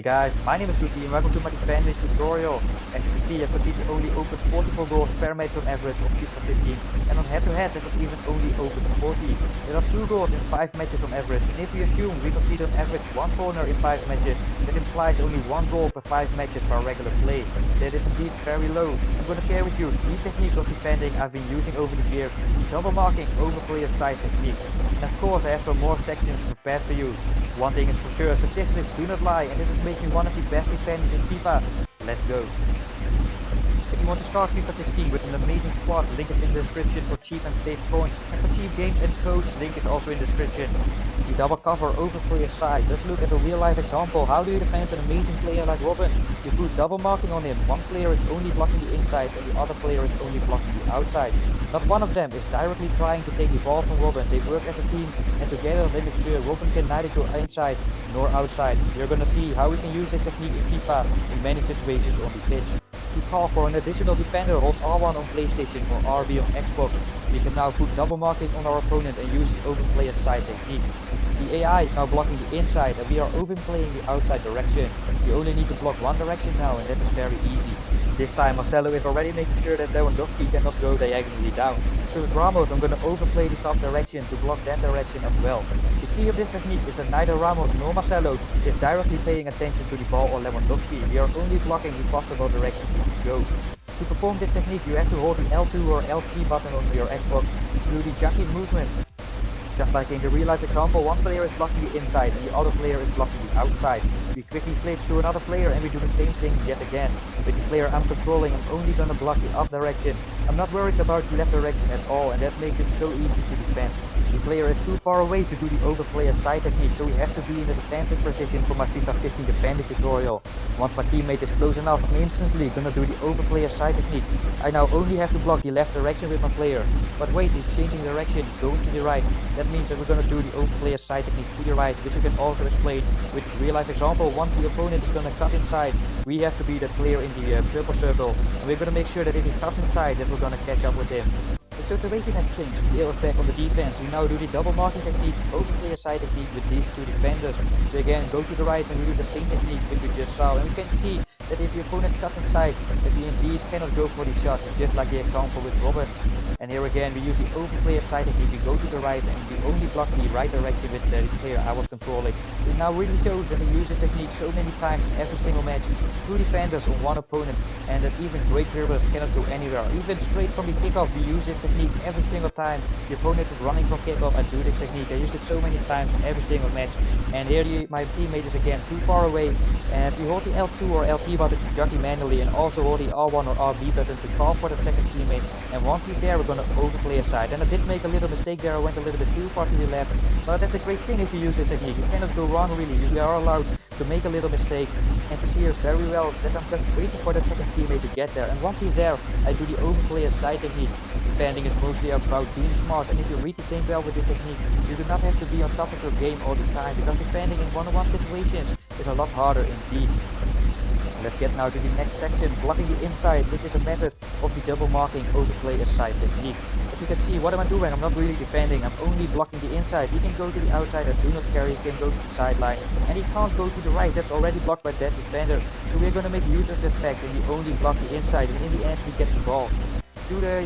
Hey guys, my name is Suki and welcome to my defending tutorial. As you can see, I conceded only opened 44 goals per match on average on FIFA 15, and on head-to-head that was even only opened 40. There are 2 goals in 5 matches on average, and if we assume we concede on average 1 corner in 5 matches, that implies only 1 goal per 5 matches for regular play. That is indeed very low. I'm going to share with you the technique of defending I've been using over the years, the double marking over player side technique. And of course I have some more sections prepared for you. One thing is for sure, statistics do not lie, and this is making me one of the best defenders in FIFA. Let's go. If you want to start FIFA 16 with an amazing squad, link is in the description for cheap and safe points. And for cheap games and codes, link is also in the description. The double cover over player side. Let's look at a real life example. How do you defend an amazing player like Robin? You put double marking on him. One player is only blocking the inside and the other player is only blocking the outside. Not one of them is directly trying to take the ball from Robin. They work as a team and together they make sure Robin can neither go inside nor outside. You're gonna see how we can use this technique in FIFA in many situations on the pitch. To call for an additional defender, hold R1 on PlayStation or RB on Xbox. We can now put double marking on our opponent and use the open player side technique. The AI is now blocking the inside and we are overplaying the outside direction. You only need to block one direction now and that is very easy. This time Marcelo is already making sure that Lewandowski cannot go diagonally down. So with Ramos I'm going to overplay the top direction to block that direction as well. The key of this technique is that neither Ramos nor Marcelo is directly paying attention to the ball or Lewandowski. We are only blocking the possible directions he can go. To perform this technique you have to hold the L2 or L3 button on your Xbox to do the jockey movement. Just like in the real life example, one player is blocking the inside and the other player is blocking the outside. We quickly switch to another player and we do the same thing yet again. With the player I'm controlling, I'm only gonna block the up direction. I'm not worried about the left direction at all, and that makes it so easy to defend. The player is too far away to do the overplayer side technique, so we have to be in a defensive position for my FIFA 15 defending tutorial. Once my teammate is close enough, I'm instantly gonna do the overplayer side technique. I now only have to block the left direction with my player. But wait, he's changing direction, he's going to the right. That means that we're gonna do the overplayer side technique to the right, which you can also explain with this real life example. Once the opponent is gonna cut inside, we have to be that player in the purple circle, and we're gonna make sure that if he cuts inside, that we're gonna catch up with him. The situation has changed. We are back on the defense. We now do the double marking technique, overplayer side technique with these two defenders. We again go to the right and we do the same technique that we just saw. And we can see that if the opponent cuts inside, that we indeed cannot go for the shot, just like the example with Robin. And here again we use the overplayer side technique. We go to the right and we only block the right direction with the player I was controlling. It now really shows that we use this technique so many times every single match. 2 defenders on one opponent, and that even great dribblers cannot go anywhere. Even straight from the kickoff we use this technique every single time the opponent is running from kickoff. I do this technique. I use it so many times every single match. And here my teammate is again too far away, and we hold the L2 or LT button to jockey manually, and also hold the R1 or RB button to call for the second teammate. And once he's there, we're gonna overplay a side. And I did make a little mistake there. I went a little bit too far to the left, but that's a great thing if you use this technique. You cannot go wrong really. You are allowed to make a little mistake, and to see here very well that I'm just waiting for that second teammate to get there. And once he's there, I do the overplay a side technique. Defending is mostly about being smart, and if you read the game well with this technique, you do not have to be on top of your game all the time, because defending in one-on-one situations is a lot harder indeed. Let's get now to the next section, blocking the inside, which is a method of the double marking overplay a side technique. As you can see, what am I doing? I'm not really defending, I'm only blocking the inside. He can go to the outside, I do not care, he can go to the sideline, and he can't go to the right, that's already blocked by that defender. So we're going to make use of that fact, and we only block the inside, and in the end we get the ball.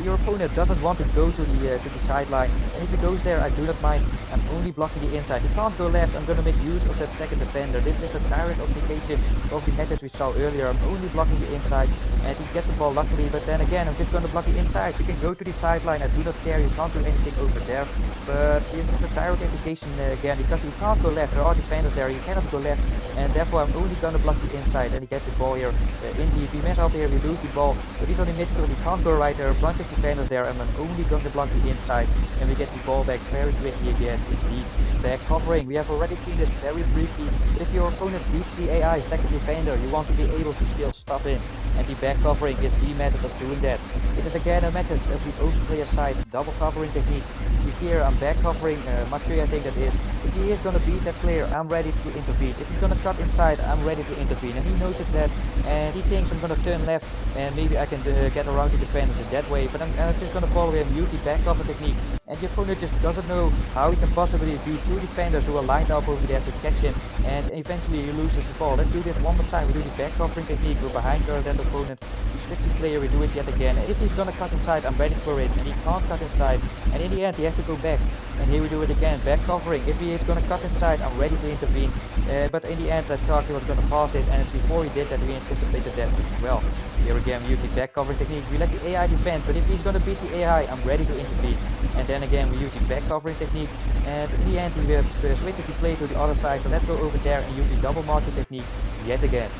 Your opponent doesn't want to go to the sideline, and if he goes there, I do not mind. I'm only blocking the inside. He can't go left. I'm going to make use of that second defender. This is a direct application of the method we saw earlier. I'm only blocking the inside, and he gets the ball luckily, but then again I'm just going to block the inside. You can go to the sideline, I do not care, you can't do anything over there. But this is a direct application again, because you can't go left. There are defenders there, you cannot go left, and therefore I'm only going to block the inside, and he gets the ball here. Indeed, we mess up here, we lose the ball, but he's on the midfield, he can't go right. There are a bunch of defenders there, and I'm only going to block the inside, and we get the ball back very quickly again. Indeed, back covering, we have already seen this very briefly, but if your opponent beats the AI second defender, you want to be able to still stop him, and the back covering is the method of doing that. It is again a method of the overplayer side double covering technique. You see here I'm back covering Mathieu, I think that is. If he is going to beat that player, I'm ready to intervene. If he's going to cut inside, I'm ready to intervene, and he noticed that, and he thinks I'm going to turn left, and maybe I can get around the defenders in that way, but I'm just going to follow him, use the back cover technique. and your opponent just doesn't know how he can possibly beat two defenders who are lined up over there to catch him, and eventually he loses the ball. Let's do this one more time. We do the back covering technique. We're behind that opponent. We switch the player. We do it yet again. And if he's gonna cut inside, I'm ready for it, and he can't cut inside, and in the end he has to go back. And here we do it again, back covering. If he is gonna cut inside, I'm ready to intervene. But in the end, I thought he was gonna pass it, and before he did that, we anticipated that as well. Here again, we use the back covering technique. We let the AI defend, but if he's gonna beat the AI, I'm ready to intervene. And then again, we use the back covering technique, and in the end, we switch the play to the other side. So let's go over there and use the double marking technique yet again.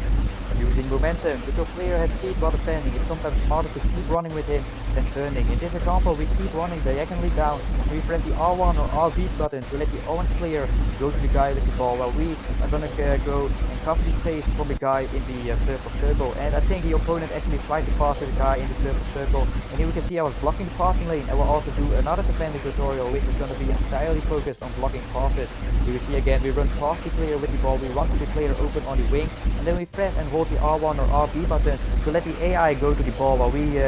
Using momentum, if your player has speed while defending, it's sometimes smarter to keep running with him than turning. In this example, we keep running diagonally down, and we press the R1 or RB button to let the orange player go to the guy with the ball, while we are gonna go and cover the space from the guy in the purple circle. And I think the opponent actually tried to pass to the guy in the purple circle, and here we can see I was blocking the passing lane. I will also do another defending tutorial, which is going to be entirely focused on blocking passes. You can see again, we run past the player with the ball, we run to the player open on the wing, and then we press and hold the R1 or RB button to let the AI go to the ball while we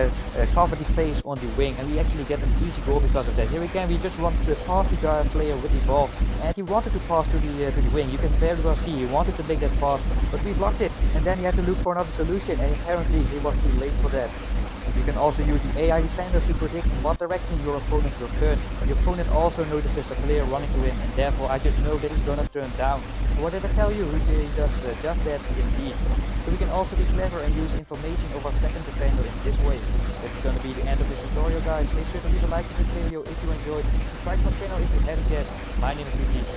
cover the space on the wing, and we actually get an easy goal because of that. Here again, we just run past the guy player with the ball, and he wanted to pass to the wing. You can very well see he wanted to make that pass, but we blocked it, and then he had to look for another solution, and apparently he was too late for that. You can also use the AI defenders to predict in what direction your opponent will turn. The opponent also notices a player running to him, and therefore I just know that he's gonna turn down. So what did I tell you? He does just that indeed. So we can also be clever and use information of our second defender in this way. That's gonna be the end of this tutorial, guys. Make sure to leave a like to this video if you enjoyed. Subscribe to my channel if you haven't yet. My name is Yuki.